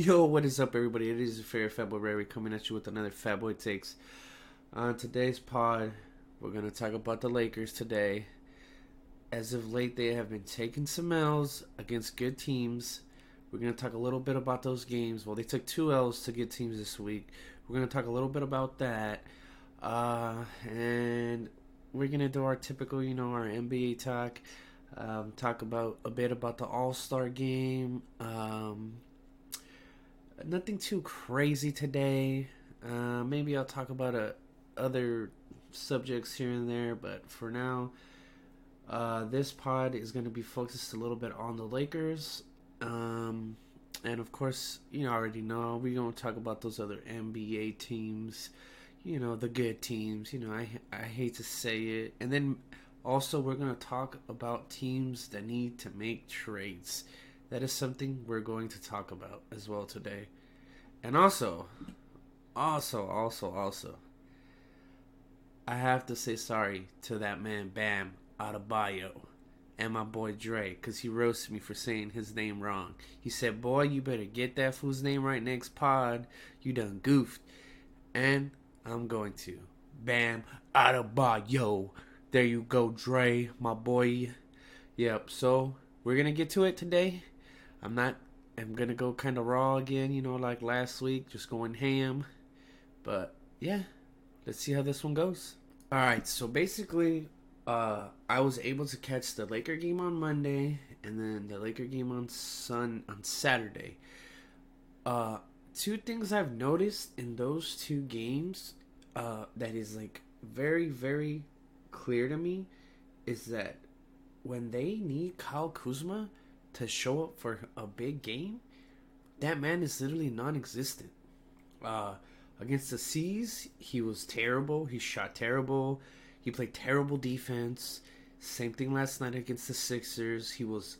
Yo, what is up, everybody? It is your favorite February coming at you with another Fat Boy Takes. On today's pod, we're going to talk about the Lakers today. As of late, they have been taking some L's against good teams. We're going to talk a little bit about those games. Well, they took 2 L's to good teams this week. We're going to talk a little bit about that. And we're going to do our typical, our NBA talk. Talk about a bit about the All-Star game. Nothing too crazy today. Maybe I'll talk about other subjects here and there, but for now, this pod is going to be focused a little bit on the Lakers. And of course, I already know we're going to talk about those other NBA teams, the good teams. I hate to say it. And then also, we're going to talk about teams that need to make trades. That is something we're going to talk about as well today. And also, I have to say sorry to that man Bam Adebayo and my boy Dre, because he roasted me for saying his name wrong. He said, boy, you better get that fool's name right next pod. You done goofed. And I'm going to. Bam Adebayo. There you go, Dre, my boy. Yep, so we're going to get to it today. I'm going to go kind of raw again, like last week, just going ham. But, yeah, let's see how this one goes. All right, so basically, I was able to catch the Laker game on Monday and then the Laker game on Saturday. Two things I've noticed in those two games that is, like, very, very clear to me is that when they need Kyle Kuzma to show up for a big game, that man is literally non-existent. Against the C's, he was terrible. He shot terrible. He played terrible defense. Same thing last night against the Sixers. He was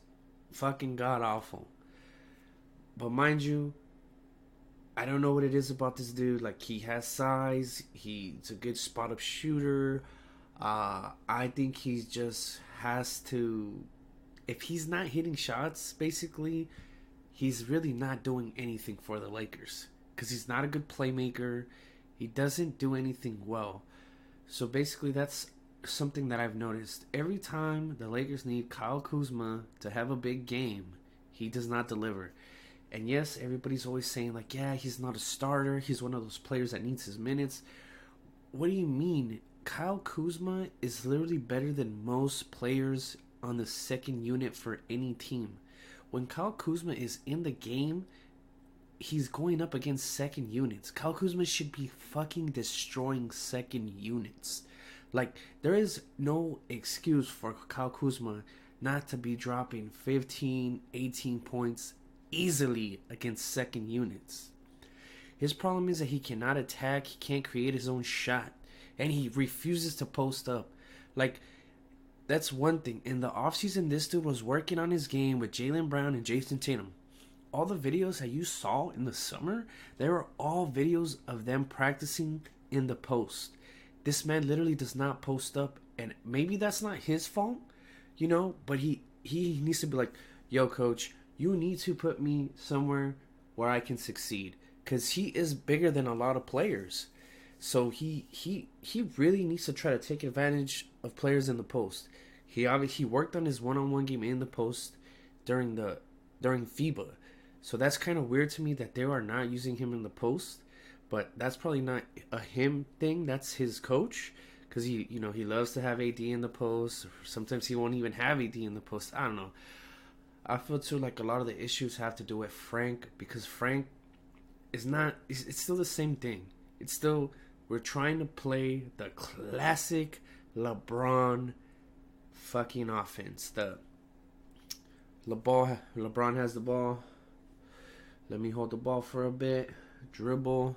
fucking god-awful. But mind you, I don't know what it is about this dude. Like, he has size. He's a good spot-up shooter. I think he just has to... If he's not hitting shots, basically, he's really not doing anything for the Lakers. Because he's not a good playmaker. He doesn't do anything well. So basically, that's something that I've noticed. Every time the Lakers need Kyle Kuzma to have a big game, he does not deliver. And yes, everybody's always saying, like, yeah, he's not a starter. He's one of those players that needs his minutes. What do you mean? Kyle Kuzma is literally better than most players on the second unit for any team. When Kyle Kuzma is in the game, he's going up against second units. Kyle Kuzma should be fucking destroying second units. Like, there is no excuse for Kyle Kuzma not to be dropping 15, 18 points easily against second units. His problem is that he cannot attack, he can't create his own shot, and he refuses to post up. Like, that's one thing. In the offseason, this dude was working on his game with Jaylen Brown and Jason Tatum. All the videos that you saw in the summer, they were all videos of them practicing in the post. This man literally does not post up, and maybe that's not his fault, but he needs to be like, yo, coach, you need to put me somewhere where I can succeed, because he is bigger than a lot of players. So he really needs to try to take advantage of players in the post. He worked on his one-on-one game in the post during FIBA. So that's kind of weird to me that they are not using him in the post. But that's probably not a him thing. That's his coach, because he loves to have AD in the post. Sometimes he won't even have AD in the post. I don't know. I feel too like a lot of the issues have to do with Frank, because Frank is not. It's still the same thing. It's still, we're trying to play the classic LeBron fucking offense. LeBron has the ball. Let me hold the ball for a bit. Dribble.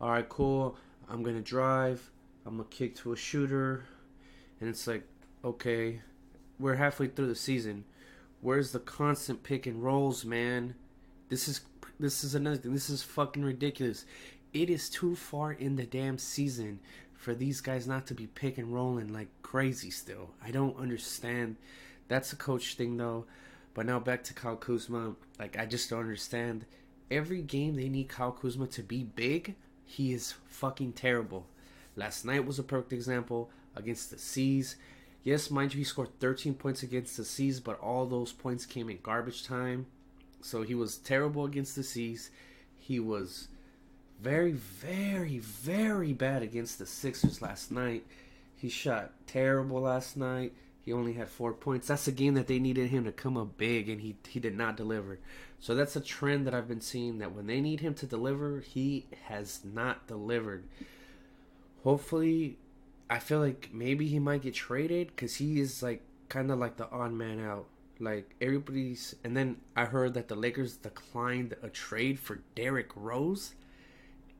All right, cool. I'm going to drive. I'm going to kick to a shooter. And it's like, okay, we're halfway through the season. Where's the constant pick and rolls, man? This is another thing. This is fucking ridiculous. It is too far in the damn season for these guys not to be pick and rolling like crazy still. I don't understand. That's a coach thing, though. But now back to Kyle Kuzma. Like, I just don't understand. every game they need Kyle Kuzma to be big, he is fucking terrible. Last night was a perfect example against the C's. Yes, mind you, he scored 13 points against the C's, but all those points came in garbage time. So he was terrible against the C's. He was very, very, very bad against the Sixers last night. He shot terrible last night. He only had 4 points. That's a game that they needed him to come up big, and he did not deliver. So that's a trend that I've been seeing, that when they need him to deliver, he has not delivered. Hopefully, I feel like maybe he might get traded, because he is like kind of like the odd man out. Like everybody's, and then I heard that the Lakers declined a trade for Derrick Rose.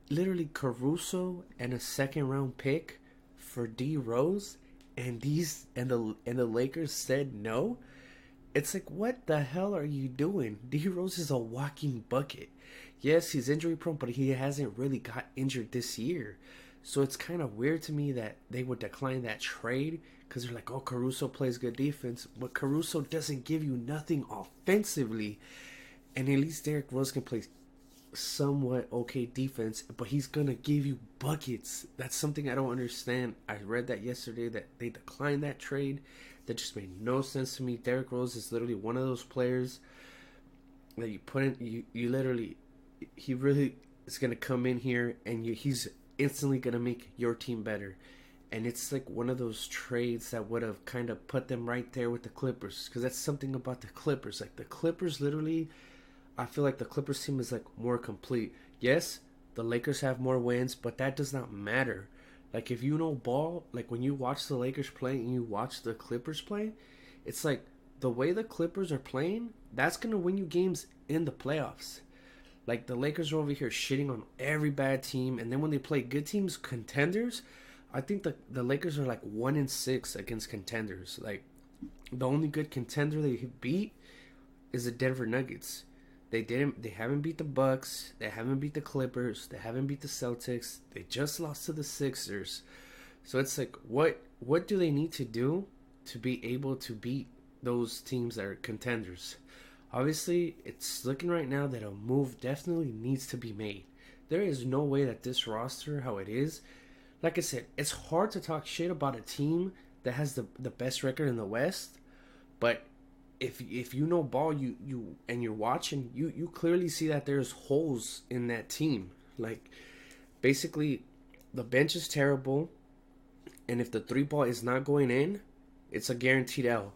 Literally Caruso and a second round pick for D Rose, and the Lakers said no. It's like, what the hell are you doing? D Rose is a walking bucket. Yes, he's injury prone, but he hasn't really got injured this year. So it's kind of weird to me that they would decline that trade, because they're like, oh, Caruso plays good defense, but Caruso doesn't give you nothing offensively. And at least Derrick Rose can play somewhat okay defense, but he's gonna give you buckets. That's something I don't understand. I read that yesterday, that they declined that trade. That just made no sense to me. Derrick Rose is literally one of those players that you put in, you literally, he really is gonna come in here and he's instantly gonna make your team better. And it's like one of those trades that would have kind of put them right there with the Clippers, because that's something about the Clippers. Like the Clippers literally, I feel like the Clippers team is like more complete. Yes, the Lakers have more wins, but that does not matter. Like if you know ball, like when you watch the Lakers play and you watch the Clippers play, it's like the way the Clippers are playing, that's going to win you games in the playoffs. Like the Lakers are over here shitting on every bad team, and then when they play good teams, contenders, I think the Lakers are like 1-6 against contenders. Like the only good contender they beat is the Denver Nuggets. They haven't beat the Bucks, they haven't beat the Clippers, they haven't beat the Celtics, they just lost to the Sixers. So it's like, what do they need to do to be able to beat those teams that are contenders? Obviously, it's looking right now that a move definitely needs to be made. There is no way that this roster, how it is, like I said, it's hard to talk shit about a team that has the best record in the West, but if you know ball, you and you're watching, you clearly see that there's holes in that team. Like basically the bench is terrible, and if the 3-ball is not going in, it's a guaranteed L.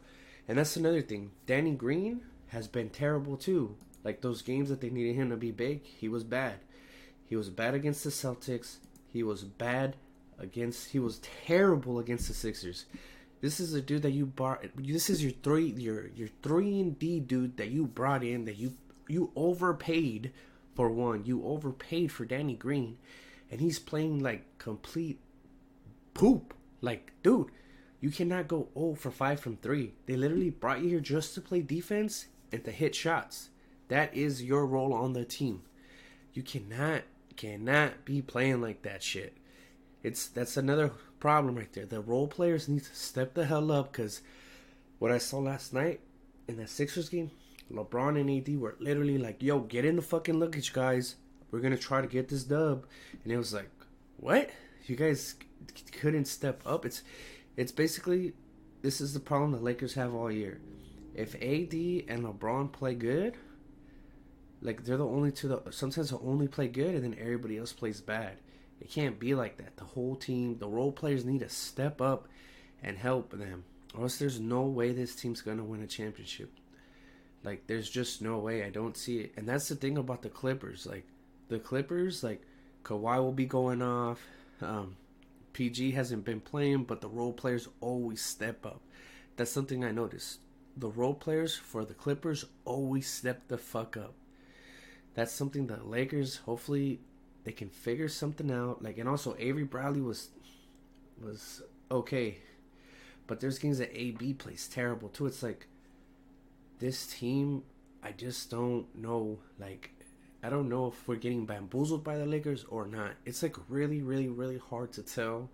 And that's another thing. Danny Green has been terrible too. Like those games that they needed him to be big, he was bad. He was bad against the Celtics. He was terrible against the Sixers. This is a dude that you brought. This is your 3-and-D dude that you brought in, that you overpaid for one. You overpaid for Danny Green, and he's playing like complete poop. Like, dude, you cannot go 0 for 5 from 3. They literally brought you here just to play defense and to hit shots. That is your role on the team. You cannot be playing like that shit. That's another problem right there. The role players need to step the hell up, because what I saw last night in that Sixers game, LeBron and AD were literally like, yo, get in the fucking luggage, guys. We're going to try to get this dub. And it was like, what? You guys couldn't step up? It's basically, this is the problem the Lakers have all year. If AD and LeBron play good, like they're the only two that sometimes they'll only play good, and then everybody else plays bad. It can't be like that. The whole team, the role players need to step up and help them, or else there's no way this team's going to win a championship. Like, there's just no way. I don't see it. And that's the thing about the Clippers. Like, the Clippers, like, Kawhi will be going off. PG hasn't been playing, but the role players always step up. That's something I noticed. The role players for the Clippers always step the fuck up. That's something that Lakers, hopefully, they can figure something out. Like, and also Avery Bradley was okay, but there's games that AB plays terrible too. It's like, this team, I just don't know. Like, I don't know if we're getting bamboozled by the Lakers or not. It's like really, really, really hard to tell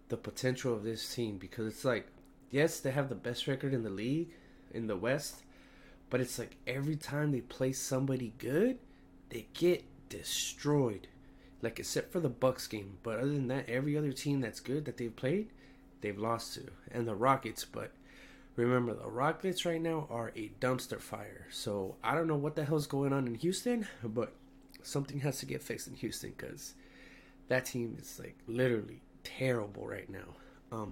the potential of this team, because it's like, yes, they have the best record in the league in the West, but it's like every time they play somebody good, they get destroyed. Like, except for the Bucks game. But other than that, every other team that's good that they've played, they've lost to. And the Rockets, but remember, the Rockets right now are a dumpster fire. So I don't know what the hell's going on in Houston, but something has to get fixed in Houston because that team is like literally terrible right now.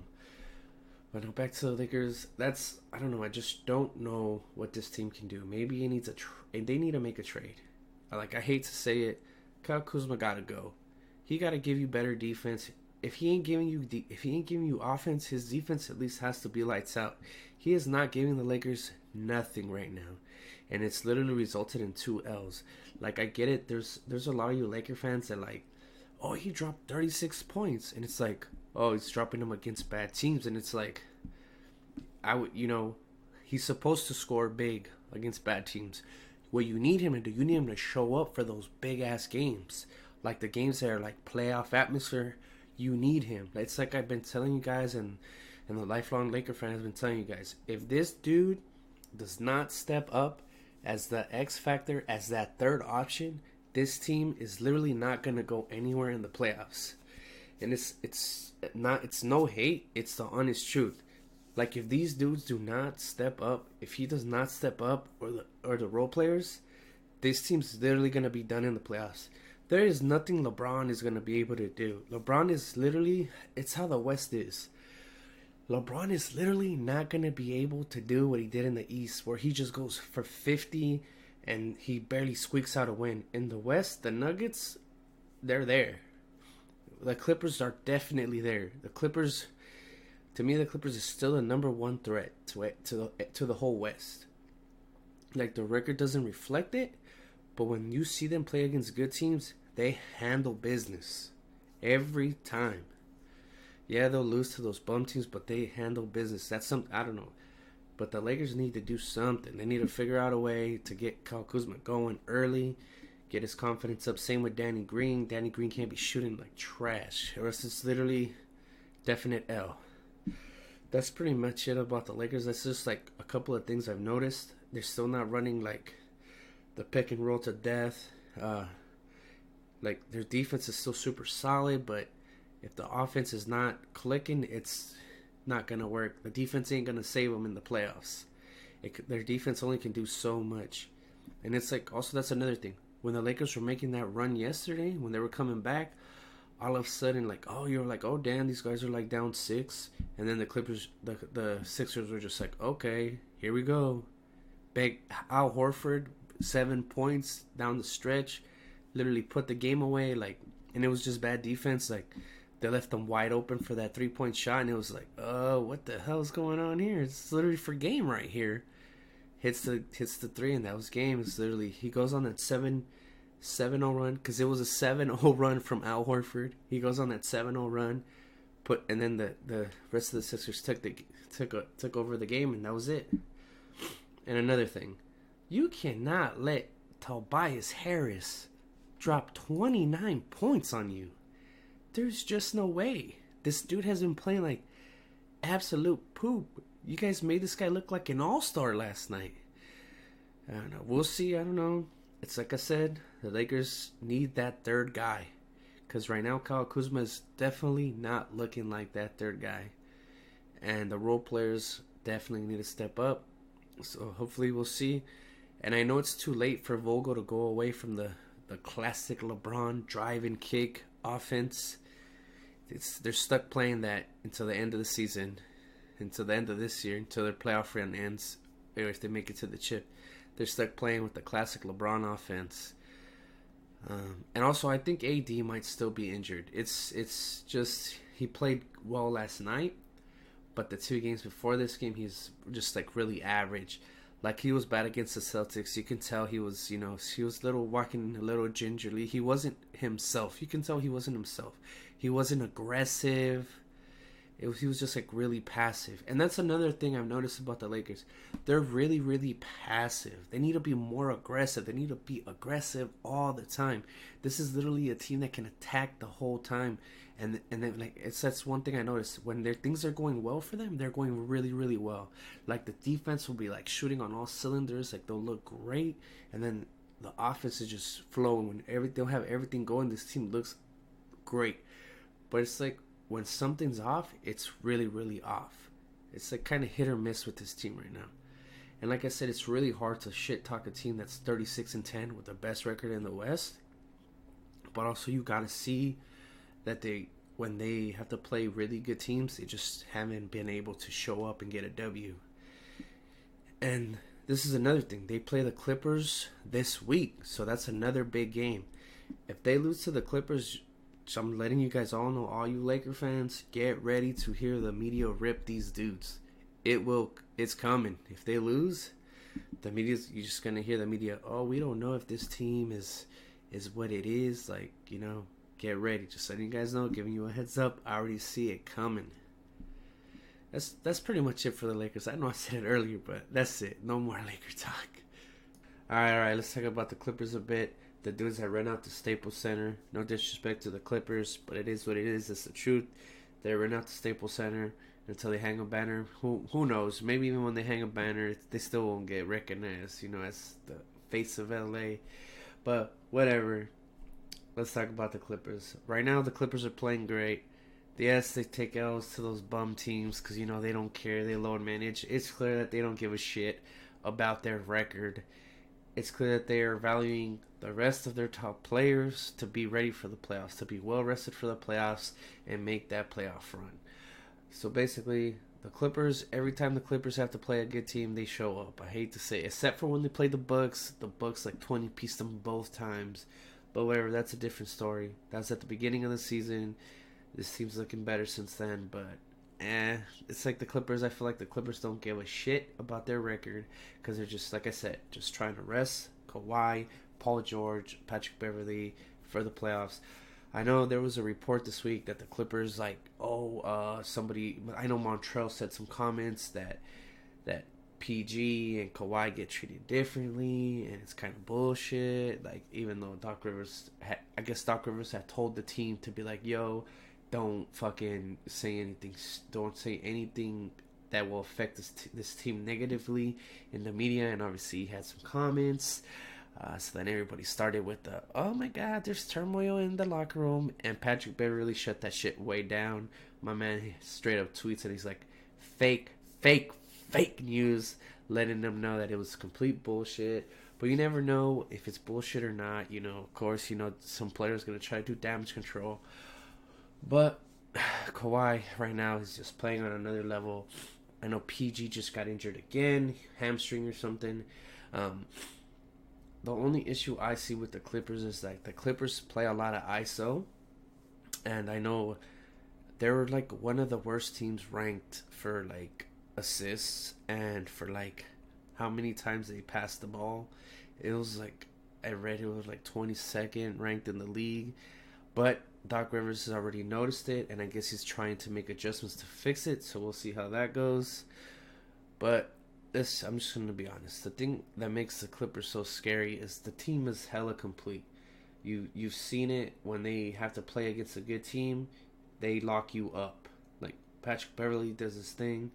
But no, back to the Lakers. I don't know. I just don't know what this team can do. Maybe it needs they need to make a trade. Like, I hate to say it, Kyle Kuzma gotta go. He gotta give you better defense. If he ain't giving you offense, his defense at least has to be lights out. He is not giving the Lakers nothing right now, and it's literally resulted in 2 L's. Like, I get it. There's a lot of you Laker fans that like, oh, he dropped 36 points, and it's like, oh, he's dropping them against bad teams, and it's like, he's supposed to score big against bad teams. What you need him to do, you need him to show up for those big ass games, like the games that are like playoff atmosphere. You need him. It's like I've been telling you guys, and the lifelong Laker fan has been telling you guys, if this dude does not step up as the X factor, as that third option, this team is literally not gonna go anywhere in the playoffs. And it's no hate, it's the honest truth. Like, if these dudes do not step up, if he does not step up, or the role players, this team's literally gonna be done in the playoffs. There is nothing LeBron is gonna be able to do. LeBron is literally, it's how the West is. LeBron is literally not gonna be able to do what he did in the East, where he just goes for 50 and he barely squeaks out a win. In the West, the Nuggets, they're there. The Clippers are definitely there. To me, the Clippers is still the number one threat to the whole West. Like, the record doesn't reflect it, but when you see them play against good teams, they handle business every time. Yeah, they'll lose to those bum teams, but they handle business. That's something, I don't know. But the Lakers need to do something. They need to figure out a way to get Kyle Kuzma going early, get his confidence up. Same with Danny Green. Danny Green can't be shooting like trash, or else it's literally definite L. That's pretty much it about the Lakers. That's just like a couple of things I've noticed. They're still not running like the pick and roll to death. Like, their defense is still super solid, but if the offense is not clicking, it's not going to work. The defense ain't going to save them in the playoffs. Their defense only can do so much. And it's like, also, that's another thing. When the Lakers were making that run yesterday, when they were coming back, all of a sudden, like, oh, you're like, oh, damn, these guys are like down 6. And then the Sixers were just like, okay, here we go. Big Al Horford, 7 points down the stretch, literally put the game away. Like, and it was just bad defense. Like, they left them wide open for that 3-point shot, and it was like, oh, what the hell's going on here? It's literally for game right here. Hits the 3, and that was game. It's literally, he goes on that 7-0 run, because it was a 7-0 run from Al Horford. He goes on that 7-0 run, and then the rest of the Sixers took over the game, and that was it. And another thing, you cannot let Tobias Harris drop 29 points on you. There's just no way. This dude has been playing like absolute poop. You guys made this guy look like an all-star last night. I don't know. We'll see. I don't know. It's like I said, the Lakers need that third guy. Because right now, Kyle Kuzma is definitely not looking like that third guy. And the role players definitely need to step up. So hopefully we'll see. And I know it's too late for Vogel to go away from the classic LeBron drive and kick offense. They're stuck playing that until the end of the season, until the end of this year, until their playoff run ends, or if they make it to the chip. They're stuck playing with the classic LeBron offense. And also, I think AD might still be injured. It's just, he played well last night, but the 2 games before this game, he's just like really average. Like, he was bad against the Celtics. You can tell he was, he was walking a little gingerly. He wasn't himself. You can tell he wasn't himself. He wasn't aggressive. He was just like really passive. And that's another thing I've noticed about the Lakers. They're really, really passive. They need to be more aggressive. They need to be aggressive all the time. This is literally a team that can attack the whole time. And then, like, that's one thing I noticed. When things are going well for them, they're going really, really well. Like, the defense will be like shooting on all cylinders. Like, they'll look great. And then the offense is just flowing. When they'll have everything going, this team looks great. But it's like when something's off, it's really, really off. It's like kind of hit or miss with this team right now. And like I said, it's really hard to shit talk a team that's 36-10 with the best record in the West. But also you gotta see that when they have to play really good teams, they just haven't been able to show up and get a W. And this is another thing. They play the Clippers this week, so that's another big game. If they lose to the Clippers, I'm letting you guys all know, all you Laker fans, get ready to hear the media rip these dudes. It's coming. If they lose, you're just gonna hear the media, oh, we don't know if this team is what it is. Like, get ready. Just letting you guys know, giving you a heads up. I already see it coming. That's pretty much it for the Lakers. I know I said it earlier, but that's it. No more Laker talk. All right. Let's talk about the Clippers a bit. The dudes that ran out to Staples Center. No disrespect to the Clippers, but it is what it is. It's the truth. They ran out to Staples Center until they hang a banner. Who knows? Maybe even when they hang a banner, they still won't get recognized, as the face of LA. But whatever. Let's talk about the Clippers. Right now, the Clippers are playing great. Yes, they take L's to those bum teams because, they don't care. They load manage. It's clear that they don't give a shit about their record. It's clear that they are valuing the rest of their top players to be ready for the playoffs, to be well rested for the playoffs and make that playoff run. So basically, the Clippers, every time the Clippers have to play a good team, they show up. I hate to say it, except for when they play the Bucks. The Bucks like 20-pieced them both times. But whatever, that's a different story. That was at the beginning of the season. This team's looking better since then, but it's like the Clippers. I feel like the Clippers don't give a shit about their record because they're just, like I said, just trying to rest Kawhi, Paul George, Patrick Beverley for the playoffs. I know there was a report this week that the Clippers, somebody, I know Montrell said some comments that PG and Kawhi get treated differently, and it's kind of bullshit. Like, even though Doc Rivers had told the team to be like, yo, don't fucking say anything. Don't say anything that will affect this team negatively in the media. And obviously, he had some comments. So then everybody started with the, oh my God, there's turmoil in the locker room. And Patrick Beverley shut that shit way down. My man straight up tweets and he's like, fake news, letting them know that it was complete bullshit. But you never know if it's bullshit or not. Of course, some players going to try to do damage control. But Kawhi right now is just playing on another level. I know PG just got injured again, hamstring or something. The only issue I see with the Clippers is like the Clippers play a lot of ISO. And I know they were like one of the worst teams ranked for like assists and for like how many times they passed the ball. It was like, I read it was like 22nd ranked in the league. But Doc Rivers has already noticed it, and I guess he's trying to make adjustments to fix it, so we'll see how that goes. But I'm just going to be honest. The thing that makes the Clippers so scary is the team is hella complete. You've seen it when they have to play against a good team, they lock you up. Like Patrick Beverley does his thing,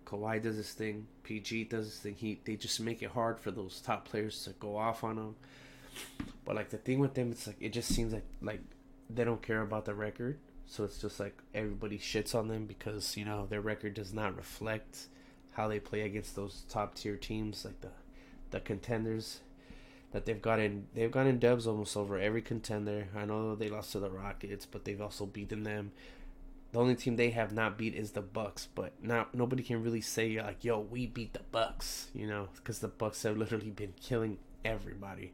Kawhi does his thing, PG does his thing. They just make it hard for those top players to go off on them. But like the thing with them, it's like it just seems like they don't care about the record. So it's just like everybody shits on them because, their record does not reflect how they play against those top tier teams, like the contenders that they've gotten dubs almost over every contender. I know they lost to the Rockets, but they've also beaten them. The only team they have not beat is the Bucks, but nobody can really say like, yo, we beat the Bucks, because the Bucks have literally been killing everybody.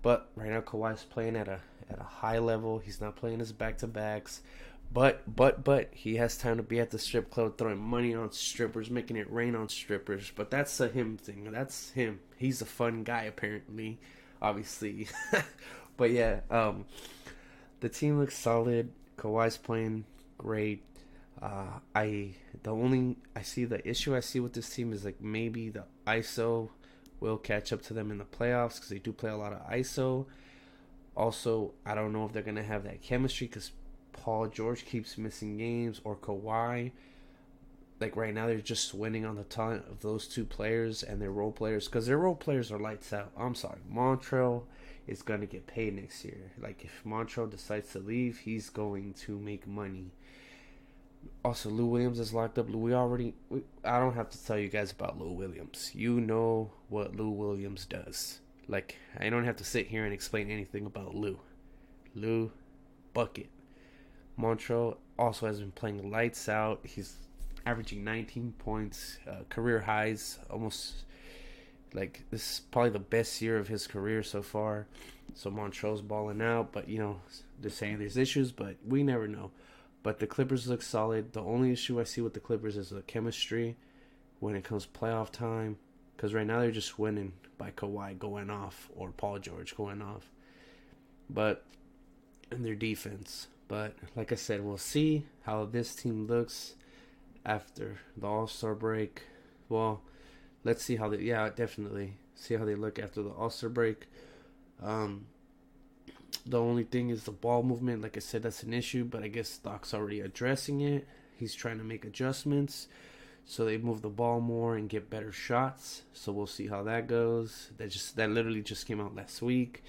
But right now Kawhi's playing at a high level. He's not playing his back-to-backs. But he has time to be at the strip club throwing money on strippers, making it rain on strippers. But that's a him thing. That's him. He's a fun guy apparently, obviously. But yeah, the team looks solid. Kawhi's playing great. The issue I see with this team is like maybe the ISO will catch up to them in the playoffs because they do play a lot of ISO. Also, I don't know if they're going to have that chemistry because Paul George keeps missing games or Kawhi. like right now they're just winning on the talent of those two players and their role players, because their role players are lights out. I'm sorry, Montrell is gonna get paid next year. Like if Montrell decides to leave, he's going to make money. Also, Lou Williams is locked up. I don't have to tell you guys about Lou Williams. You know what Lou Williams does. Like I don't have to sit here and explain anything about Lou. Lou, bucket. Montrell also has been playing lights out. He's averaging 19 points, career highs, almost like this is probably the best year of his career so far. So Montrell's balling out, but they're saying there's issues, but we never know. But the Clippers look solid. The only issue I see with the Clippers is the chemistry when it comes playoff time, because right now they're just winning by Kawhi going off or Paul George going off, but and their defense. But like I said, we'll see how this team looks after the All-Star break. Well, let's see how definitely see how they look after the All-Star break. The only thing is the ball movement. Like I said, that's an issue, but I guess Doc's already addressing it. He's trying to make adjustments so they move the ball more and get better shots. So we'll see how that goes. That literally just came out last week.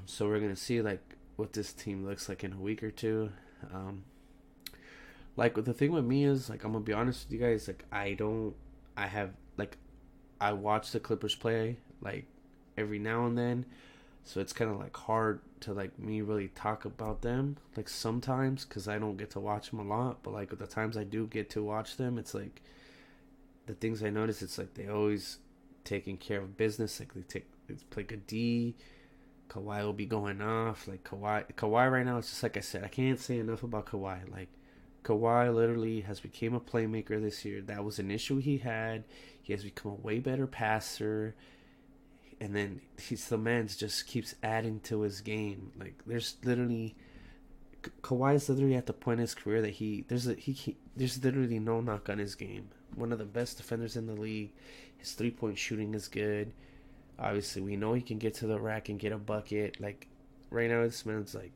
So we're gonna see like what this team looks like in a week or two. Like the thing with me is like I'm gonna be honest with you guys. Like I watch the Clippers play like every now and then, so it's kind of like hard to like me really talk about them like sometimes because I don't get to watch them a lot. But like the times I do get to watch them, it's like the things I notice. It's like they always taking care of business. Like they play good D. Kawhi will be going off. Like Kawhi right now, it's just like I said, I can't say enough about Kawhi. Like Kawhi literally has become a playmaker this year. That was an issue he had. He has become a way better passer. And then the man just keeps adding to his game. Like there's literally Kawhi's literally at the point in his career that there's literally no knock on his game. One of the best defenders in the league. His 3-point shooting is good. Obviously, we know he can get to the rack and get a bucket. Like right now, this man's like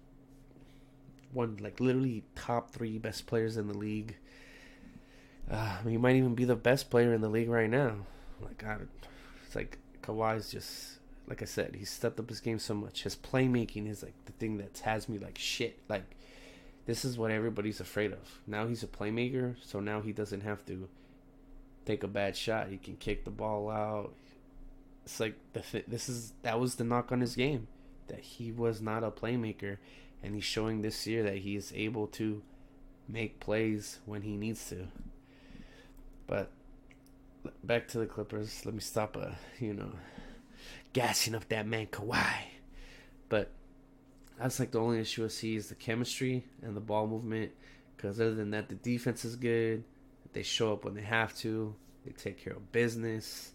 literally top 3 best players in the league. He might even be the best player in the league right now. It's like Kawhi's just, like I said, he's stepped up his game so much. His playmaking is like the thing that has me like shit. Like this is what everybody's afraid of. Now he's a playmaker, so now he doesn't have to take a bad shot. He can kick the ball out. It's like that was the knock on his game, that he was not a playmaker, and he's showing this year that he is able to make plays when he needs to. But back to the Clippers. Let me stop gassing up that man Kawhi. But that's like the only issue I see is the chemistry and the ball movement, because other than that, the defense is good. They show up when they have to. They take care of business.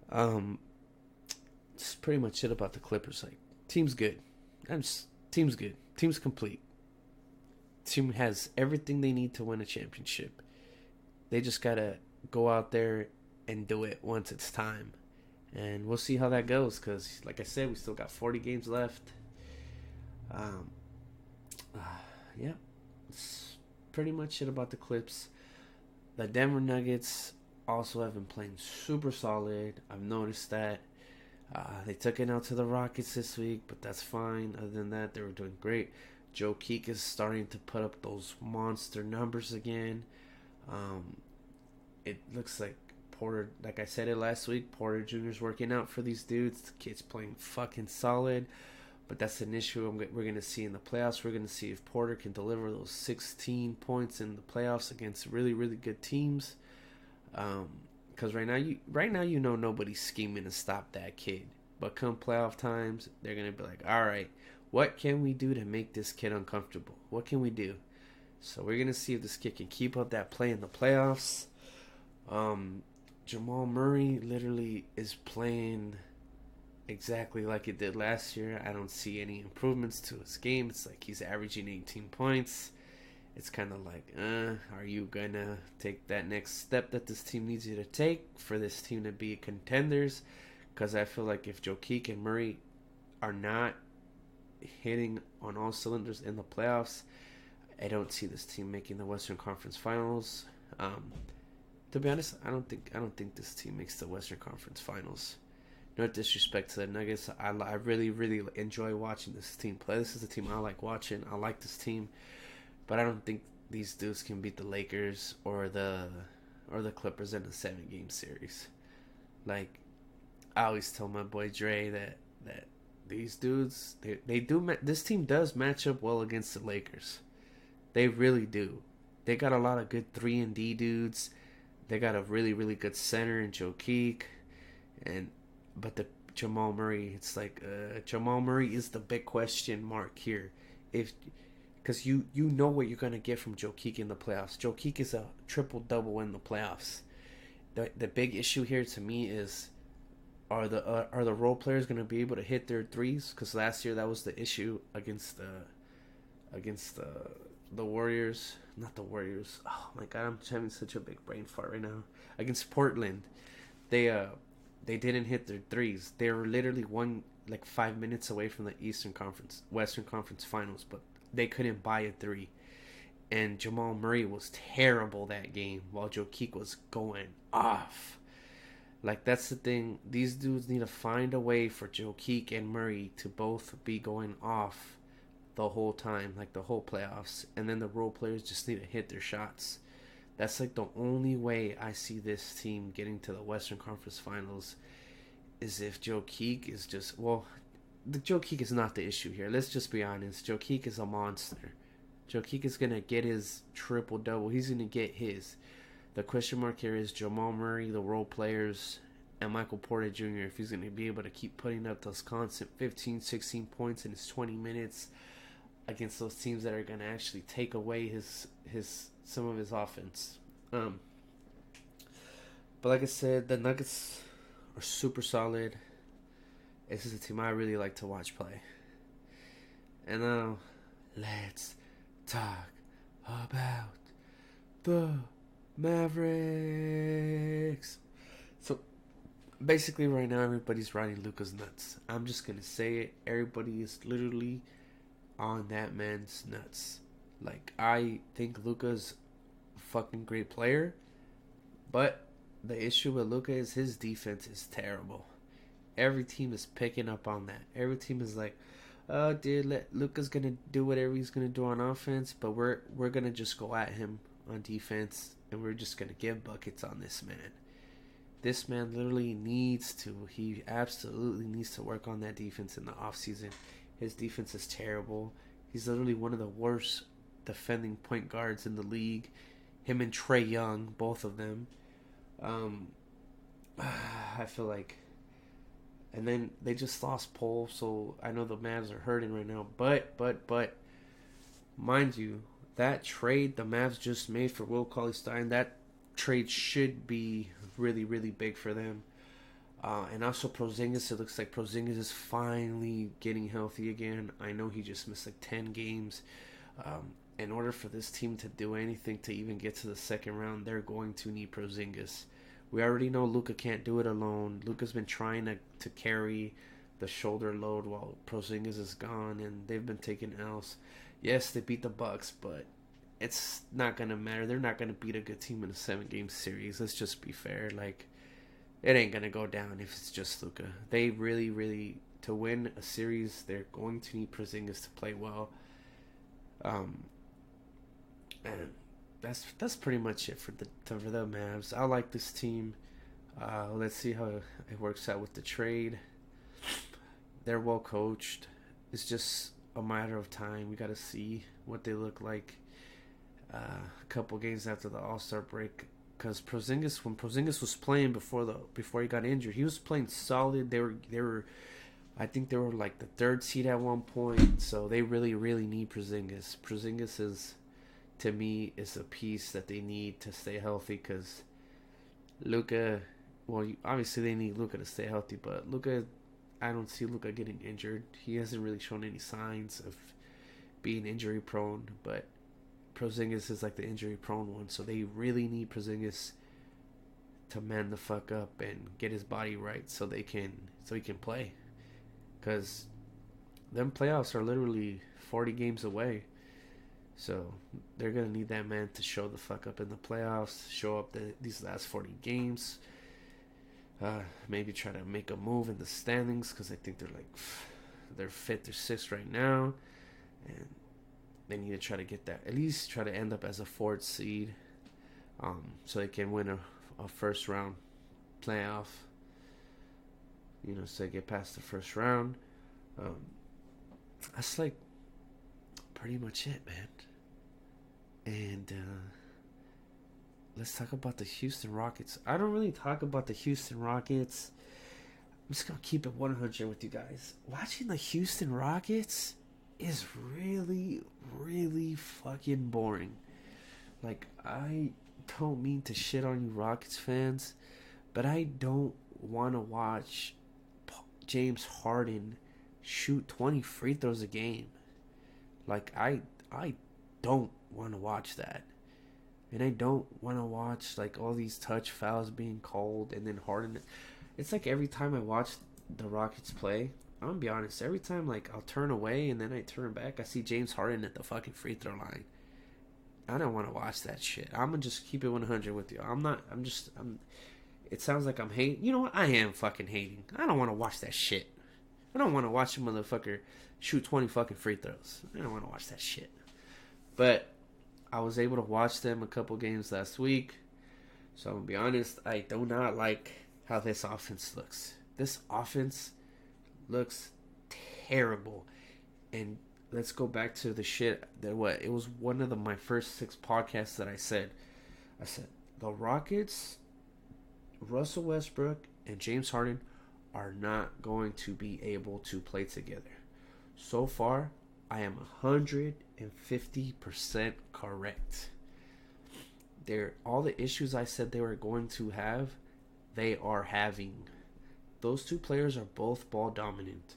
That's pretty much it about the Clippers. Like, team's good. Team's good. Team's complete. Team has everything they need to win a championship. They just gotta go out there and do it once it's time. And we'll see how that goes, because, like I said, we still got 40 games left. Yeah. It's pretty much it about the Clips. The Denver Nuggets also have been playing super solid. I've noticed that. They took it out to the Rockets this week, but that's fine. Other than that, they were doing great. Joe Keek is starting to put up those monster numbers again. It looks like Porter, like I said it last week, Porter Jr. is working out for these dudes. The kid's playing fucking solid. But that's an issue we're going to see in the playoffs. We're going to see if Porter can deliver those 16 points in the playoffs against really, really good teams. Because right now you know nobody's scheming to stop that kid. But come playoff times, they're going to be like, all right, what can we do to make this kid uncomfortable? What can we do? So we're going to see if this kid can keep up that play in the playoffs. Jamal Murray literally is playing exactly like it did last year. I don't see any improvements to his game. It's like he's averaging 18 points. It's kind of like, are you going to take that next step that this team needs you to take for this team to be contenders? Because I feel like if Jokic and Murray are not hitting on all cylinders in the playoffs, I don't see this team making the Western Conference Finals. Um, to be honest, I don't think this team makes the Western Conference Finals. No disrespect to the Nuggets, I really really enjoy watching this team play. This is a team I like watching. I like this team, but I don't think these dudes can beat the Lakers or the Clippers in a 7-game series. Like, I always tell my boy Dre that these dudes they do this team does match up well against the Lakers. They really do. They got a lot of good 3-and-D dudes. They got a really really good center in Joe Keek, and but the Jamal Murray, it's like Jamal Murray is the big question mark here. If because you know what you're gonna get from Joe Keek in the playoffs. Joe Keek is a triple double in the playoffs. The big issue here to me is are the role players going to be able to hit their threes? Because last year that was the issue against the Warriors, not the Warriors. Oh my god, I'm having such a big brain fart right now. Against Portland, they didn't hit their threes. They were literally 5 minutes away from the Western Conference Finals, but they couldn't buy a three. And Jamal Murray was terrible that game, while Joe Keek was going off. Like, that's the thing. These dudes need to find a way for Joe Keek and Murray to both be going off the whole time, like the whole playoffs. And then the role players just need to hit their shots. That's like the only way I see this team getting to the Western Conference Finals is if Joe Keek is just, the Joe Keek is not the issue here. Let's just be honest. Joe Keek is a monster. Joe Keek is going to get his triple-double. He's going to get his. The question mark here is Jamal Murray, the role players, and Michael Porter Jr. if he's going to be able to keep putting up those constant 15, 16 points in his 20 minutes against those teams that are going to actually take away some of his offense. But like I said, the Nuggets are super solid. This is a team I really like to watch play. And now, let's talk about the Mavericks. So basically right now everybody's riding Luka's nuts. I'm just gonna say it. Everybody is literally on that man's nuts. Like, I think Luka's a fucking great player, but the issue with Luka is his defense is terrible. Every team is picking up on that. Every team is like, oh, dude, Luka's gonna do whatever he's gonna do on offense, but we're gonna just go at him on defense, and we're just going to give buckets on this man. This man literally he absolutely needs to work on that defense in the offseason. His defense is terrible. He's literally one of the worst defending point guards in the league. Him and Trae Young, both of them. I feel like... And then they just lost Paul, so I know the Mavs are hurting right now. But, mind you, that trade the Mavs just made for Will Cauley-Stein, that trade should be really, really big for them. And also Porzingis, it looks like Porzingis is finally getting healthy again. I know he just missed like 10 games. In order for this team to do anything to even get to the second round, they're going to need Porzingis. We already know Luka can't do it alone. Luka's been trying to carry the shoulder load while Porzingis is gone, and they've been taking L's. Yes, they beat the Bucks, but it's not going to matter. They're not going to beat a good team in a 7-game series. Let's just be fair. Like, it ain't going to go down if it's just Luka. They really, really, to win a series, they're going to need Porzingis to play well. And that's pretty much it for the Mavs. I like this team. Let's see how it works out with the trade. They're well coached. It's just a matter of time. We got to see what they look like a couple games after the All-Star break. Because when Porzingis was playing before he got injured, he was playing solid. They were, I think they were like the 3rd seed at one point. So they really, really need Porzingis. Porzingis is, to me, is a piece that they need to stay healthy. Because Luka, obviously they need Luka to stay healthy, but I don't see Luka getting injured. He hasn't really shown any signs of being injury prone, but Porzingis is like the injury prone one, so they really need Porzingis to man the fuck up and get his body right so he can play. Because them playoffs are literally 40 games away. So they're gonna need that man to show the fuck up in the playoffs, show up these last 40 games. Maybe try to make a move in the standings because I think they're fifth or sixth right now, and they need to try to get that, at least try to end up as a fourth seed, so they can win a first round playoff. So they get past the first round. That's like pretty much it, man. And let's talk about the Houston Rockets. I don't really talk about the Houston Rockets. I'm just going to keep it 100 with you guys. Watching the Houston Rockets is really, really fucking boring. Like, I don't mean to shit on you Rockets fans, but I don't want to watch James Harden shoot 20 free throws a game. Like, I don't want to watch that. And I don't want to watch, like, all these touch fouls being called and then Harden. It's like every time I watch the Rockets play, I'm going to be honest, every time, like, I'll turn away and then I turn back, I see James Harden at the fucking free throw line. I don't want to watch that shit. I'm going to just keep it 100 with you. It sounds like I'm hating. You know what? I am fucking hating. I don't want to watch that shit. I don't want to watch a motherfucker shoot 20 fucking free throws. I don't want to watch that shit. But I was able to watch them a couple games last week. So I'm going to be honest, I do not like how this offense looks. This offense looks terrible. And let's go back to the shit that it was one of my first 6 podcasts that I said the Rockets, Russell Westbrook, and James Harden are not going to be able to play together. So far, I am 150% correct. All the issues I said they were going to have, they are having. Those 2 players are both ball dominant.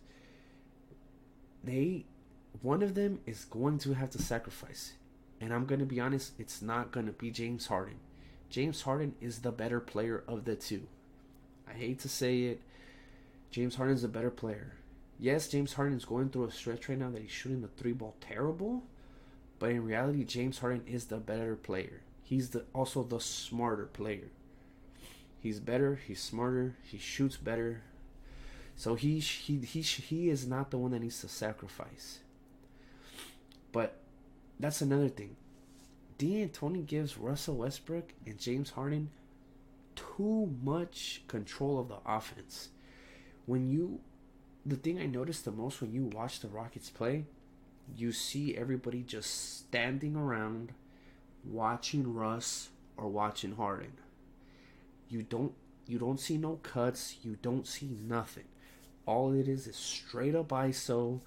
One of them is going to have to sacrifice. And I'm going to be honest, it's not going to be James Harden. James Harden is the better player of the 2. I hate to say it. James Harden's a better player. Yes, James Harden's going through a stretch right now that he's shooting the 3-ball terrible. But in reality, James Harden is the better player. He's also the smarter player. He's better. He's smarter. He shoots better. So he is not the one that needs to sacrifice. But that's another thing. D'Antoni gives Russell Westbrook and James Harden too much control of the offense. The thing I noticed the most when you watch the Rockets play, you see everybody just standing around watching Russ or watching Harden. You don't see no cuts. You don't see nothing. All it is straight up ISO.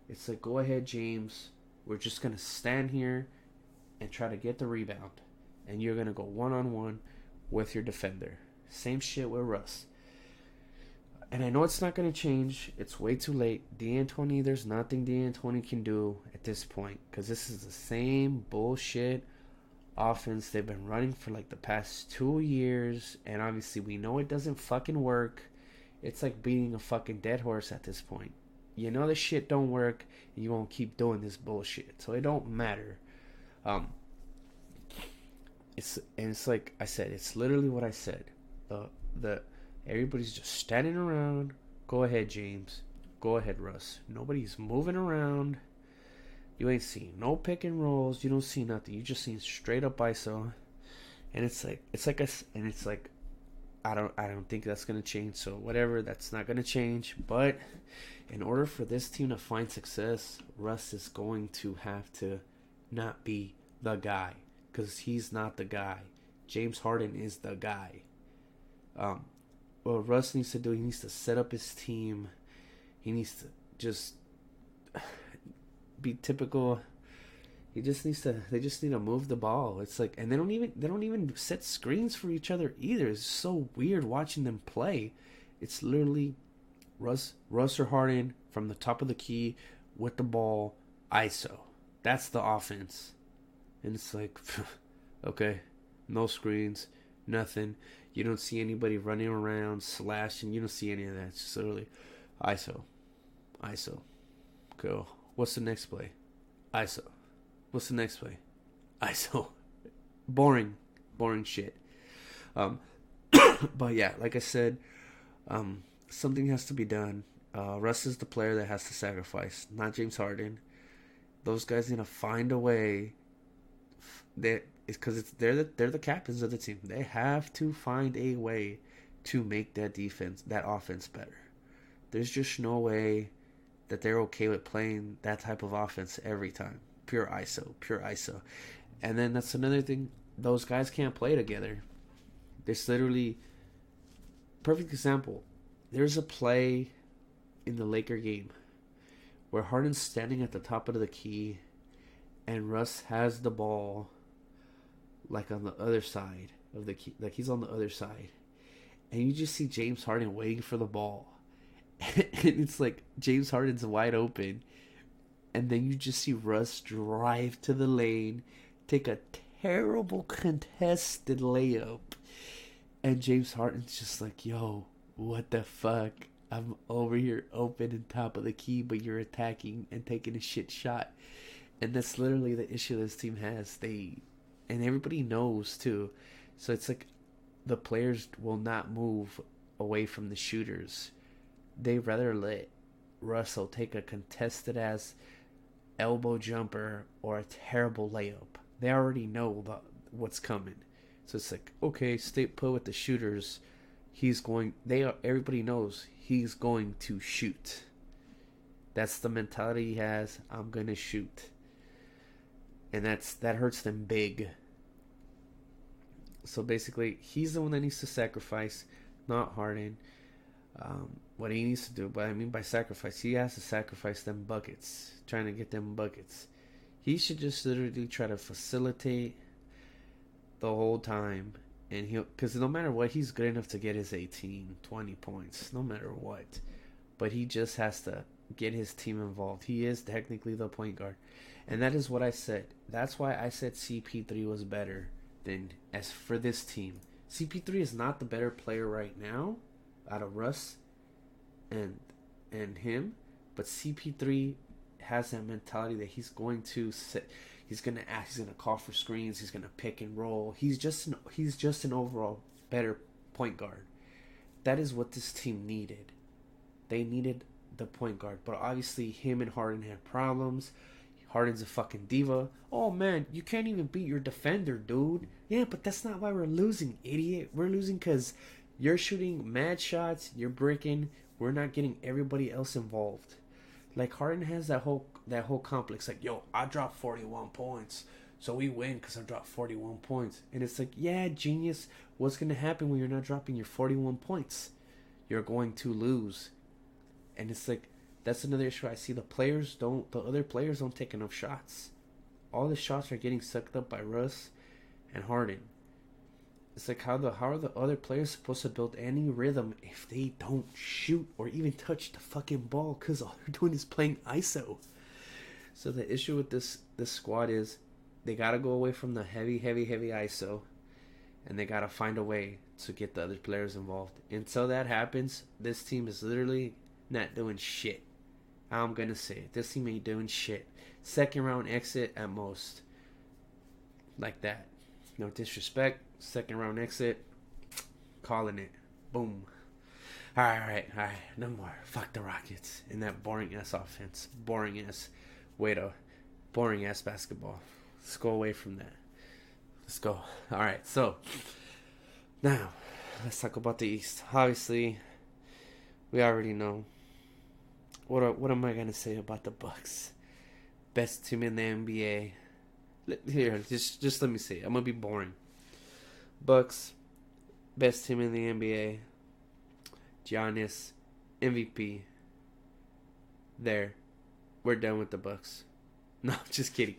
It's like, go ahead, James. We're just going to stand here and try to get the rebound. And you're going to go one-on-one with your defender. Same shit with Russ. And I know it's not going to change. It's way too late. D'Antoni, there's nothing D'Antoni can do at this point. Because this is the same bullshit offense they've been running for like the past 2 years. And obviously we know it doesn't fucking work. It's like beating a fucking dead horse at this point. You know this shit don't work. And you won't keep doing this bullshit. So it don't matter. It's like I said. It's literally what I said. Everybody's just standing around. Go ahead, James. Go ahead, Russ. Nobody's moving around. You ain't seeing no pick and rolls. You don't see nothing. You just see straight up ISO. And I don't think that's gonna change. So whatever, that's not gonna change. But in order for this team to find success, Russ is going to have to not be the guy, because he's not the guy. James Harden is the guy. What Russ needs to do, he needs to set up his team. He needs to just be typical. They just need to move the ball. It's like, and they don't even set screens for each other either. It's so weird watching them play. It's literally Russ or Harden from the top of the key with the ball, ISO. That's the offense. And it's like, okay, no screens, nothing. You don't see anybody running around, slashing. You don't see any of that. It's just literally ISO. Go. What's the next play? ISO. What's the next play? ISO. Boring shit. But yeah, like I said, something has to be done. Russ is the player that has to sacrifice, not James Harden. Those guys need to find a way. They're the captains of the team. They have to find a way to make that offense better. There's just no way that they're okay with playing that type of offense every time. Pure ISO. And then that's another thing. Those guys can't play together. There's literally... Perfect example. There's a play in the Laker game where Harden's standing at the top of the key and Russ has the ball like on the other side of the key. Like he's on the other side. And you just see James Harden waiting for the ball. And it's like James Harden's wide open. And then you just see Russ drive to the lane, take a terrible contested layup. And James Harden's just like, yo, what the fuck? I'm over here open and top of the key, but you're attacking and taking a shit shot. And that's literally the issue this team has. And everybody knows too. So it's like the players will not move away from the shooters. They rather let Russell take a contested ass elbow jumper or a terrible layup. They already know what's coming. So it's like, okay, stay put with the shooters. Everybody knows he's going to shoot. That's the mentality he has. I'm going to shoot. And that hurts them big. So basically, he's the one that needs to sacrifice, not Harden. What he needs to do, but I mean by sacrifice, he has to sacrifice them buckets, trying to get them buckets. He should just literally try to facilitate the whole time, and because no matter what, he's good enough to get his 18, 20 points, no matter what. But he just has to get his team involved. He is technically the point guard, and that is what I said. That's why I said CP3 was better than as for this team. CP3 is not the better player right now out of Russ and him, but CP3 has that mentality that he's going to sit. He's gonna ask. He's gonna call for screens. He's gonna pick and roll. He's just an overall better point guard. That is what this team needed. They needed the point guard, but obviously him and Harden had problems. Harden's a fucking diva. Oh man, you can't even beat your defender, dude. Yeah, but that's not why we're losing, idiot. We're losing because you're shooting mad shots. You're breaking. We're not getting everybody else involved. Like Harden has that whole complex. Like, yo, I dropped 41 points, so we win because I dropped 41 points. And it's like, yeah, genius. What's gonna happen when you're not dropping your 41 points? You're going to lose. And it's like, that's another issue I see. The other players don't take enough shots. All the shots are getting sucked up by Russ and Harden. It's like, how are the other players supposed to build any rhythm if they don't shoot or even touch the fucking ball? Because all they're doing is playing ISO. So the issue with this squad is they got to go away from the heavy ISO. And they got to find a way to get the other players involved. Until that happens, this team is literally not doing shit. I'm going to say it. This team ain't doing shit. Second round exit at most. Like that. No disrespect. Second round exit. Calling it. Boom. Alright. No more. Fuck the Rockets. And that boring ass offense. Boring ass basketball. Let's go away from that. Let's go. Alright, so now let's talk about the East. Obviously, we already know. What am I gonna say about the Bucks? Best team in the NBA. Here, just let me say it. I'm gonna be boring. Bucks, best team in the NBA. Giannis, MVP. There, we're done with the Bucks. No, just kidding.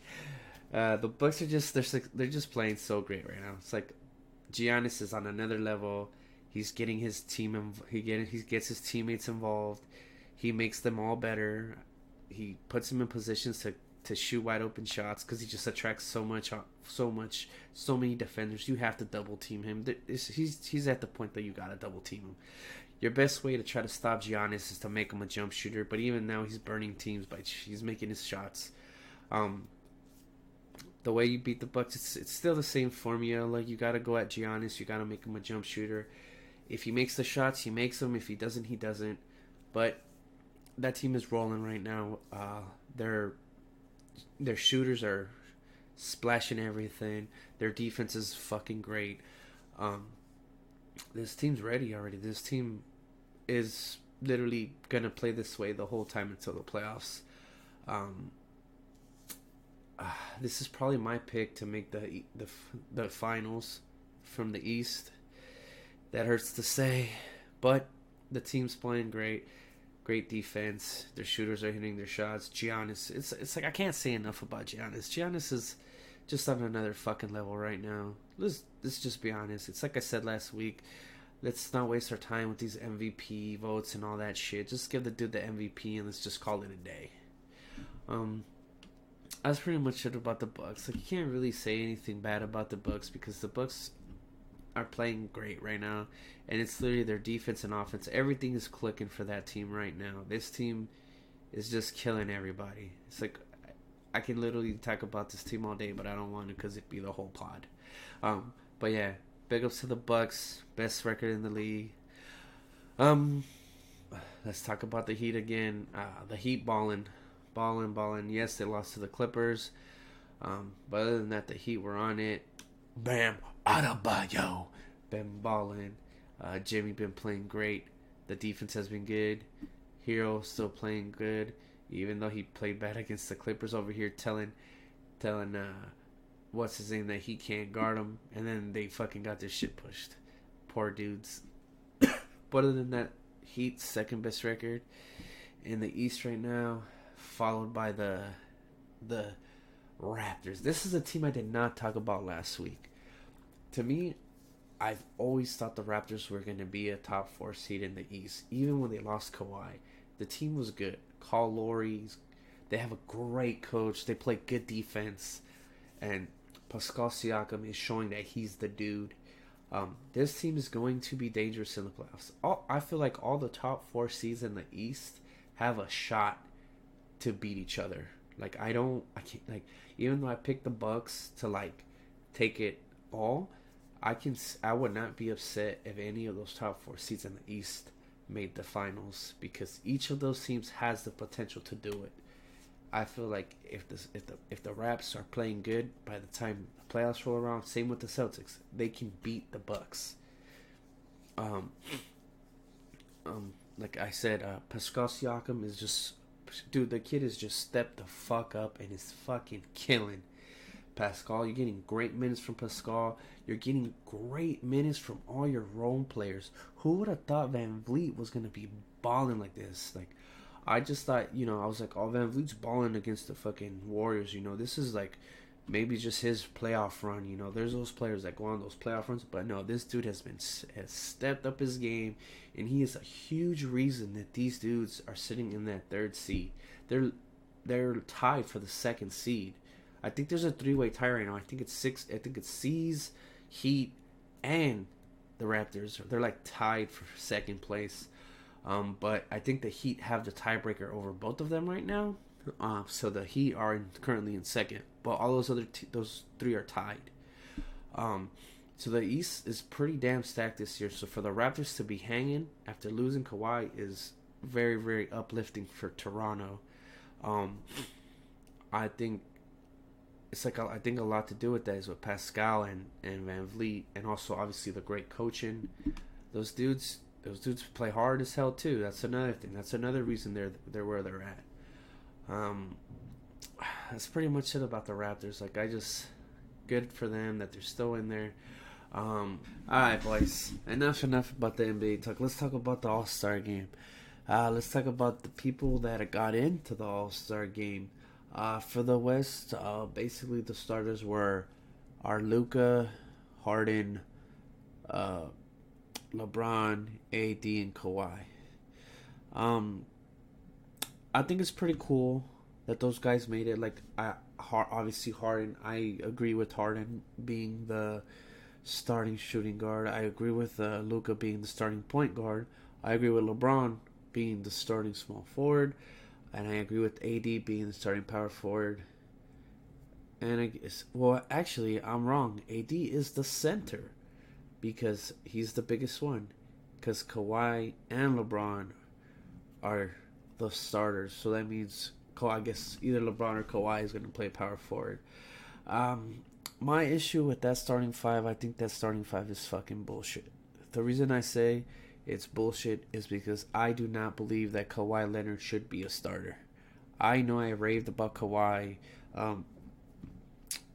The Bucks are they're just playing so great right now. It's like Giannis is on another level. He's getting his team. He gets his teammates involved. He makes them all better. He puts them in positions to shoot wide open shots because he just attracts so many defenders. You have to double team him. He's at the point that you gotta double team him. Your best way to try to stop Giannis is to make him a jump shooter. But even now, he's burning teams he's making his shots. the way you beat the Bucks, it's still the same formula. Like, you got to go at Giannis. You got to make him a jump shooter. If he makes the shots, he makes them. If he doesn't, he doesn't. But that team is rolling right now. Their shooters are splashing everything. Their defense is fucking great. This team's ready already. This team is literally gonna play this way the whole time until the playoffs. This is probably my pick to make the finals from the East. That hurts to say, but the team's playing great. Great defense. Their shooters are hitting their shots. Giannis, it's like I can't say enough about Giannis. Giannis is just on another fucking level right now. Let's just be honest. It's like I said last week. Let's not waste our time with these MVP votes and all that shit. Just give the dude the MVP and let's just call it a day. That's pretty much it about the Bucks. Like, you can't really say anything bad about the Bucks because the Bucks are playing great right now, and it's literally their defense and offense. Everything is clicking for that team right now. This team is just killing everybody. It's like I can literally talk about this team all day, but I don't want to because it'd be the whole pod. But yeah, big ups to the Bucks, best record in the league. Let's talk about the Heat again. The Heat balling. Yes, they lost to the Clippers, but other than that, the Heat were on it. Bam Adebayo been balling. Jimmy been playing great. The defense has been good. Hero still playing good, even though he played bad against the Clippers over here, telling what's his name that he can't guard him, and then they fucking got their shit pushed. Poor dudes. But other than that, Heat's second best record in the East right now, followed by the Raptors. This is a team I did not talk about last week. To me, I've always thought the Raptors were going to be a top 4 seed in the East. Even when they lost Kawhi, the team was good. Kyle Lowry's, they have a great coach. They play good defense. And Pascal Siakam is showing that he's the dude. This team is going to be dangerous in the playoffs. I feel like all the top 4 seeds in the East have a shot to beat each other. Like, I can't, like, even though I picked the Bucks to, like, take it all, I would not be upset if any of those top 4 seeds in the East made the finals, because each of those teams has the potential to do it. I feel like if the Raps are playing good by the time the playoffs roll around, same with the Celtics, they can beat the Bucks. Like I said, Pascal Siakam is just, dude, the kid is just stepped the fuck up and is fucking killing. Pascal, you're getting great minutes from Pascal. You're getting great minutes from all your role players. Who would have thought Van Vliet was going to be balling like this? Like, I just thought, I was like, oh, Van Vliet's balling against the fucking Warriors. This is like maybe just his playoff run. There's those players that go on those playoff runs, but no, this dude has stepped up his game, and he is a huge reason that these dudes are sitting in that 3rd seed. They're tied for the 2nd seed. I think there's a 3-way tie right now. I think it's C's, Heat, and the Raptors. They're like tied for 2nd place. But I think the Heat have the tiebreaker over both of them right now. So the Heat are currently in 2nd, but all those other those 3 are tied. So the East is pretty damn stacked this year. So for the Raptors to be hanging after losing Kawhi is very, very uplifting for Toronto. I think I think a lot to do with that is with Pascal and Van Vliet, and also obviously the great coaching. Those dudes play hard as hell too. That's another thing. That's another reason they're where they're at. That's pretty much it about the Raptors. Like, good for them that they're still in there. Alright, boys. Enough about the NBA talk. Let's talk about the All-Star game. Let's talk about the people that got into the All-Star game. For the West, basically the starters were Luka, Harden, LeBron, AD, and Kawhi. I think it's pretty cool that those guys made it. Like, obviously Harden, I agree with Harden being the starting shooting guard. I agree with Luka being the starting point guard. I agree with LeBron being the starting small forward. And I agree with AD being the starting power forward. And I guess, well, actually, I'm wrong. AD is the center because he's the biggest one. Because Kawhi and LeBron are the starters. So that means, I guess, either LeBron or Kawhi is going to play power forward. Um, my issue with that starting five, I think that starting five is fucking bullshit. The reason I say it's bullshit is because I do not believe that Kawhi Leonard should be a starter. I know I raved about Kawhi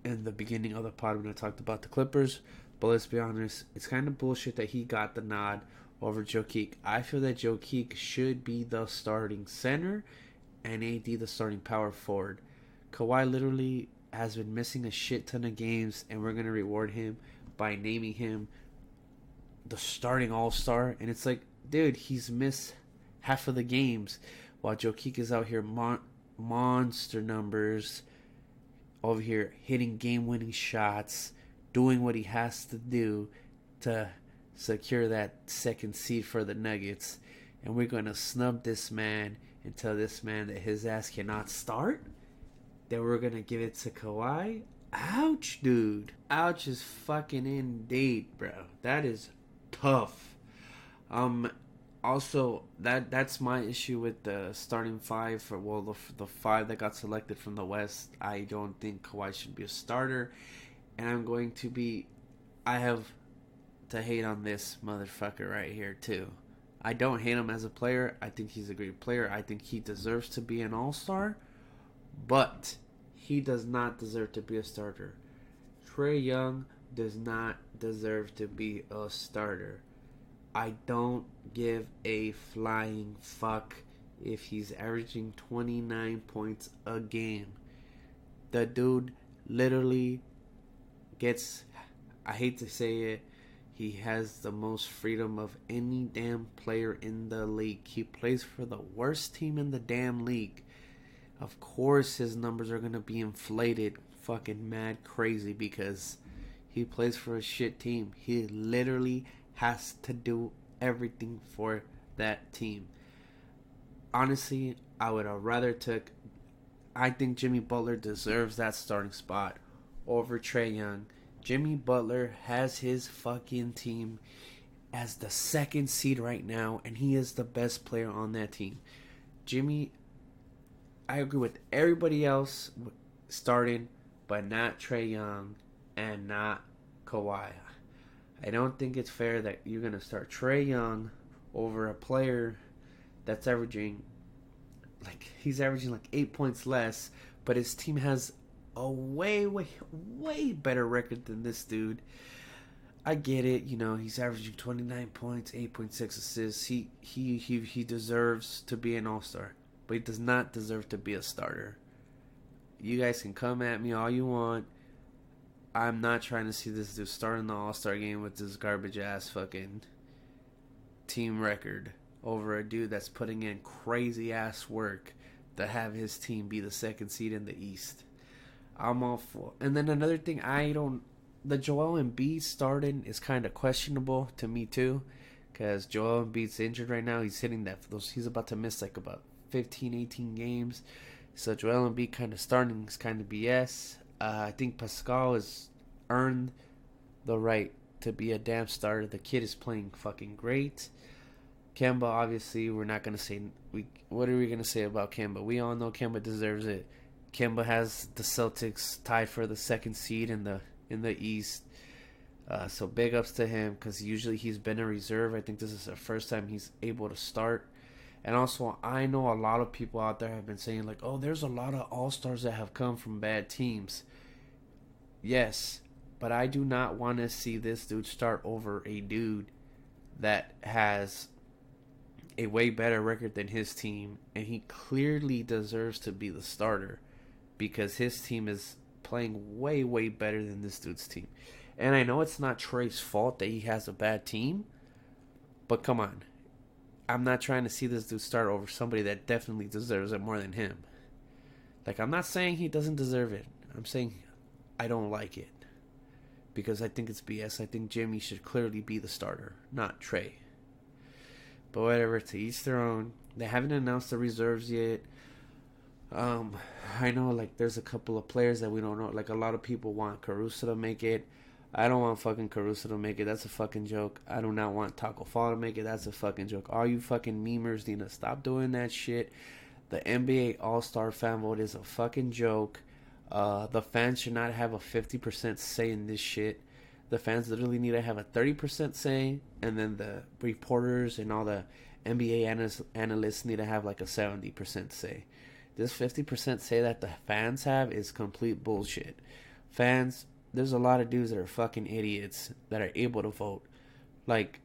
in the beginning of the pod when I talked about the Clippers, but let's be honest, it's kind of bullshit that he got the nod over Jokic. I feel that Jokic should be the starting center and AD the starting power forward. Kawhi literally has been missing a shit ton of games, and we're going to reward him by naming him the starting all-star. And it's like, dude, he's missed half of the games while Jokic is out here monster numbers, over here hitting game-winning shots, doing what he has to do to secure that second seed for the Nuggets. And we're going to snub this man and tell this man that his ass cannot start? That we're going to give it to Kawhi? Ouch, dude. Ouch is fucking indeed, bro. That is tough. Also, that's my issue with the starting five for the five that got selected from the West. I don't think Kawhi should be a starter, and I have to hate on this motherfucker right here too. I don't hate him as a player. I think he's a great player. I think he deserves to be an all-star, but he does not deserve to be a starter. Trae Young does not deserve to be a starter. I don't give a flying fuck if he's averaging 29 points a game. The dude literally gets, I hate to say it, he has the most freedom of any damn player in the league. He plays for the worst team in the damn league. Of course his numbers are going to be inflated fucking mad crazy because he plays for a shit team. He literally has to do everything for that team. Honestly, I would have rather took, I think Jimmy Butler deserves that starting spot over Trae Young. Jimmy Butler has his fucking team as the second seed right now, and he is the best player on that team. Jimmy, I agree with everybody else starting, but not Trae Young and not Kawhi. I don't think it's fair that you're going to start Trae Young over a player that's averaging, he's averaging 8 points less, but his team has a way better record than this dude. I get it, he's averaging 29 points, 8.6 assists. He deserves to be an all-star, but he does not deserve to be a starter. You guys can come at me all you want. I'm not trying to see this dude start in the All-Star game with this garbage-ass fucking team record over a dude that's putting in crazy-ass work to have his team be the second seed in the East. I'm all for. And then another thing, the Joel Embiid starting is kind of questionable to me too, because Joel Embiid's injured right now. He's hitting he's about to miss about 15, 18 games. So Joel Embiid kind of starting is kind of BS. I think Pascal has earned the right to be a damn starter. The kid is playing fucking great. Kemba, obviously, we're not going to say... What are we going to say about Kemba? We all know Kemba deserves it. Kemba has the Celtics tied for the second seed in the East. So big ups to him because usually he's been a reserve. I think this is the first time he's able to start. And also, I know a lot of people out there have been saying, oh, there's a lot of all-stars that have come from bad teams. Yes, but I do not want to see this dude start over a dude that has a way better record than his team, and he clearly deserves to be the starter because his team is playing way better than this dude's team. And I know it's not Trae's fault that he has a bad team, but come on. I'm not trying to see this dude start over somebody that definitely deserves it more than him. I'm not saying he doesn't deserve it. I'm saying I don't like it. Because I think it's BS. I think Jimmy should clearly be the starter, not Trae. But whatever, to each their own. They haven't announced the reserves yet. Um, I know like there's a couple of players that we don't know. Like a lot of people want Caruso to make it. I don't want fucking Caruso to make it. That's a fucking joke. I do not want Taco Fall to make it. That's a fucking joke. All you fucking memers need to stop doing that shit. The NBA All Star fan vote is a fucking joke. The fans should not have a 50% say in this shit. The fans literally need to have a 30% say, and then the reporters and all the NBA analysts need to have like a 70% say. This 50% say that the fans have is complete bullshit. Fans, there's a lot of dudes that are fucking idiots that are able to vote. Like,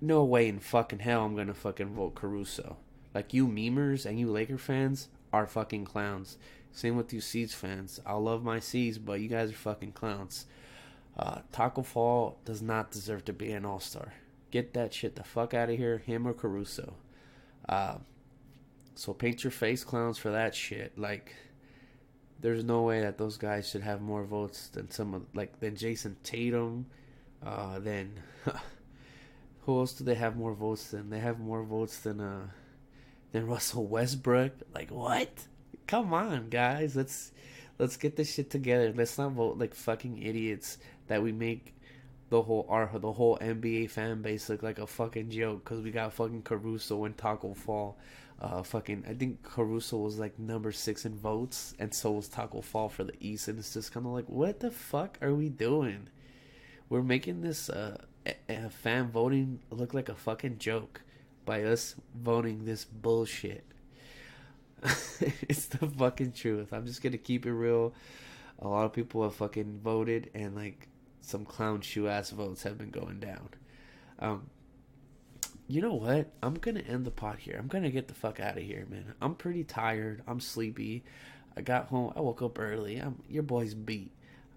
no way in fucking hell I'm gonna fucking vote Caruso. Like, you memers and you Laker fans are fucking clowns. Same with you Seas fans. I love my Seas, but you guys are fucking clowns. Taco Fall does not deserve to be an all-star. Get that shit the fuck out of here, him or Caruso. Uh, so paint your face, clowns, for that shit. Like, there's no way that those guys should have more votes than than Jason Tatum. Than who else do they have more votes than? They have more votes than Russell Westbrook. Like, what? Come on, guys. Let's get this shit together. Let's not vote like fucking idiots that we make the whole NBA fan base look like a fucking joke because we got fucking Caruso and Taco Fall. Fucking, I think Caruso was like number 6 in votes, and so was Taco Fall for the East, and it's just kind of like, what the fuck are we doing? We're making this fan voting look like a fucking joke by us voting this bullshit. It's the fucking truth. I'm just gonna keep it real. A lot of people have fucking voted, and like some clown shoe ass votes have been going down. You know what? I'm gonna end the pod here. I'm gonna get the fuck out of here, man. I'm pretty tired. I'm sleepy. I got home. I woke up early. Your boy's beat.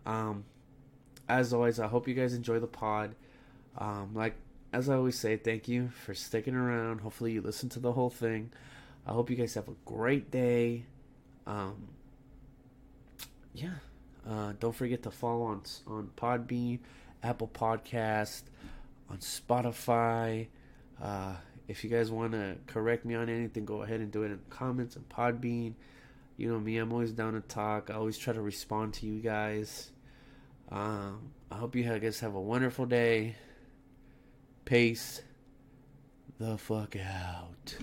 As always, I hope you guys enjoy the pod. Like as I always say, thank you for sticking around. Hopefully you listen to the whole thing. I hope you guys have a great day. Yeah. Don't forget to follow on Podbean, Apple Podcast, on Spotify. If you guys want to correct me on anything, go ahead and do it in the comments and Podbean. You know me, I'm always down to talk. I always try to respond to you guys. I hope you guys have a wonderful day. Peace the fuck out.